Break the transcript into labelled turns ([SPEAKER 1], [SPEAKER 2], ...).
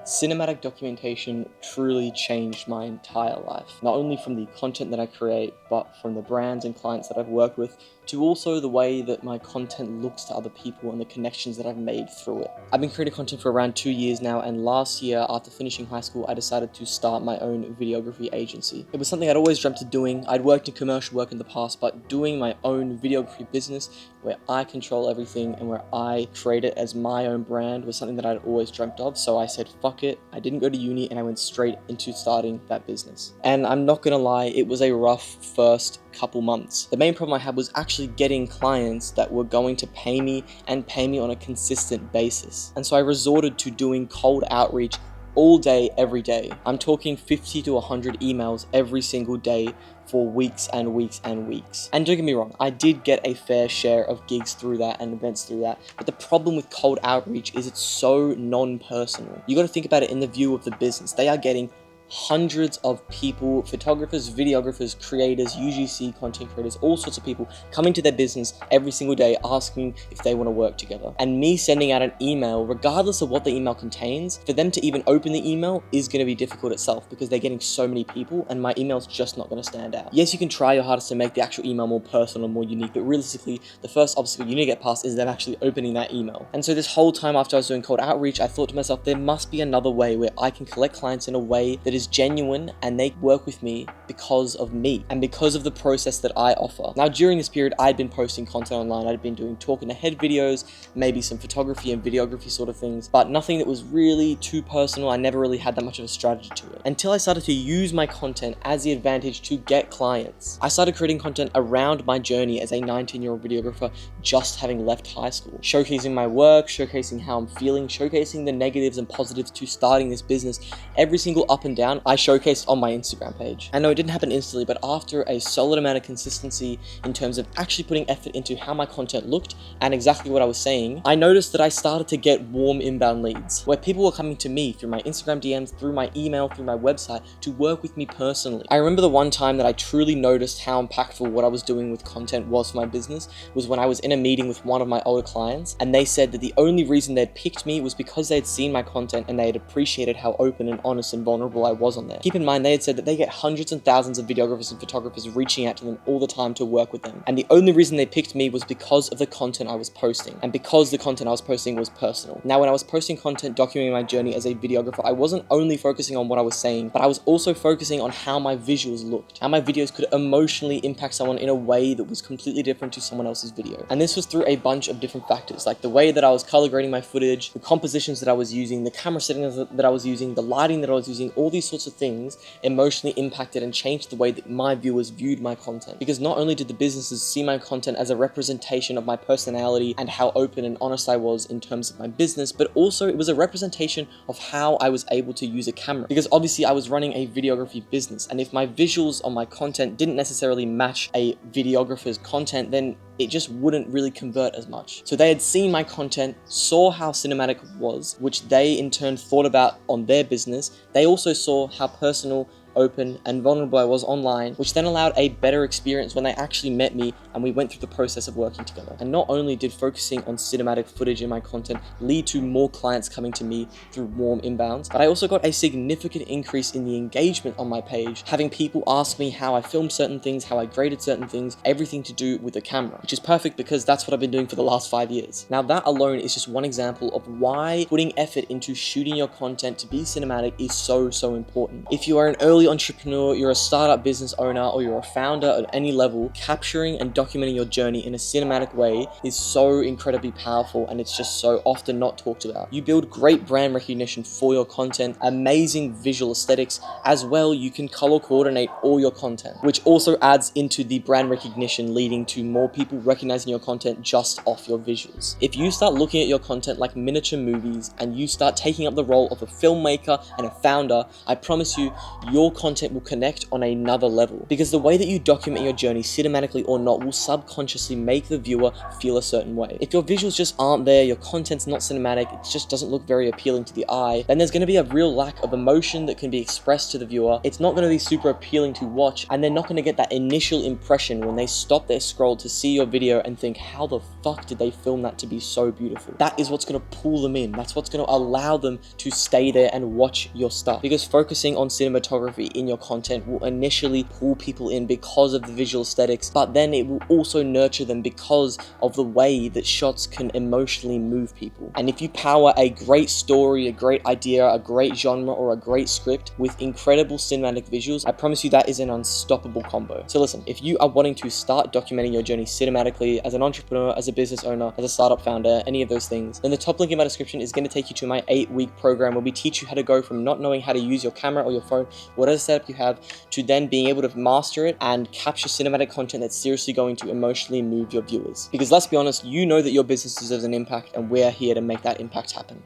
[SPEAKER 1] Cinematic documentation truly changed my entire life, not only from the content that I create, but from the brands and clients that I've worked with, to also the way that my content looks to other people and the connections that I've made through it. I've been creating content for around 2 years now, and last year, after finishing high school, I decided to start my own videography agency. It was something I'd always dreamt of doing. I'd worked in commercial work in the past, but doing my own videography business where I control everything and where I create it as my own brand was something that I'd always dreamt of. So I said, fuck it. I didn't go to uni and I went straight into starting that business. And I'm not gonna lie, it was a rough first couple months. The main problem I had was actually getting clients that were going to pay me and pay me on a consistent basis. And so I resorted to doing cold outreach all day, every day. I'm talking 50 to 100 emails every single day for weeks and weeks and weeks. And don't get me wrong, I did get a fair share of gigs through that and events through that, but the problem with cold outreach is it's so non-personal. You gotta think about it in the view of the business. They are getting hundreds of people, photographers, videographers, creators, UGC, content creators, all sorts of people coming to their business every single day asking if they want to work together. And me sending out an email, regardless of what the email contains, for them to even open the email is going to be difficult itself because they're getting so many people and my email's just not going to stand out. Yes, you can try your hardest to make the actual email more personal, more unique, but realistically, the first obstacle you need to get past is them actually opening that email. And so this whole time after I was doing cold outreach, I thought to myself, there must be another way where I can collect clients in a way that is genuine and they work with me because of me and because of the process that I offer. Now, during this period, I'd been posting content online. I'd been doing talking ahead videos, maybe some photography and videography sort of things, but nothing that was really too personal. I never really had that much of a strategy to it until I started to use my content as the advantage to get clients. I started creating content around my journey as a 19-year-old videographer, just having left high school, showcasing my work, showcasing how I'm feeling, showcasing the negatives and positives to starting this business. Every single up and down I showcased on my Instagram page. I know it didn't happen instantly, but after a solid amount of consistency in terms of actually putting effort into how my content looked and exactly what I was saying, I noticed that I started to get warm inbound leads where people were coming to me through my Instagram DMs, through my email, through my website to work with me personally. I remember the one time that I truly noticed how impactful what I was doing with content was for my business was when I was in a meeting with one of my older clients, and they said that the only reason they'd picked me was because they'd seen my content and they had appreciated how open and honest and vulnerable I was on there. Keep in mind, they had said that they get hundreds and thousands of videographers and photographers reaching out to them all the time to work with them. And the only reason they picked me was because of the content I was posting and because the content I was posting was personal. Now, when I was posting content documenting my journey as a videographer, I wasn't only focusing on what I was saying, but I was also focusing on how my visuals looked, how my videos could emotionally impact someone in a way that was completely different to someone else's video. And this was through a bunch of different factors, like the way that I was color grading my footage, the compositions that I was using, the camera settings that I was using, the lighting that I was using, all these sorts of things emotionally impacted and changed the way that my viewers viewed my content. Because not only did the businesses see my content as a representation of my personality and how open and honest I was in terms of my business, but also it was a representation of how I was able to use a camera. Because obviously I was running a videography business, and if my visuals on my content didn't necessarily match a videographer's content, then it just wouldn't really convert as much. So they had seen my content, saw how cinematic it was, which they in turn thought about on their business. They also saw how personal, open, and vulnerable I was online, which then allowed a better experience when they actually met me and we went through the process of working together. And not only did focusing on cinematic footage in my content lead to more clients coming to me through warm inbounds, but I also got a significant increase in the engagement on my page, having people ask me how I filmed certain things, how I graded certain things, everything to do with the camera, which is perfect because that's what I've been doing for the last 5 years. Now, that alone is just one example of why putting effort into shooting your content to be cinematic is so important. If you are an early entrepreneur, you're a startup business owner, or you're a founder at any level, capturing and documenting your journey in a cinematic way is so incredibly powerful, and it's just so often not talked about. You build great brand recognition for your content, amazing visual aesthetics, as well you can color coordinate all your content, which also adds into the brand recognition, leading to more people recognizing your content just off your visuals. If you start looking at your content like miniature movies and you start taking up the role of a filmmaker and a founder, I promise you, your content will connect on another level. Because the way that you document your journey, cinematically or not, will subconsciously make the viewer feel a certain way. If your visuals just aren't there, your content's not cinematic, it just doesn't look very appealing to the eye, then there's going to be a real lack of emotion that can be expressed to the viewer. It's not going to be super appealing to watch, and they're not going to get that initial impression when they stop their scroll to see your video and think, how the fuck did they film that to be so beautiful? That is what's going to pull them in. That's what's going to allow them to stay there and watch your stuff. Because focusing on cinematography in your content will initially pull people in because of the visual aesthetics, but then it will also nurture them because of the way that shots can emotionally move people. And if you power a great story, a great idea, a great genre, or a great script with incredible cinematic visuals, I promise you that is an unstoppable combo. So listen, if you are wanting to start documenting your journey cinematically as an entrepreneur, as a business owner, as a startup founder, any of those things, then the top link in my description is going to take you to my 8-week program where we teach you how to go from not knowing how to use your camera or your phone, whatever setup you have, to then being able to master it and capture cinematic content that's seriously going to emotionally move your viewers. Because let's be honest, you know that your business deserves an impact, and we're here to make that impact happen.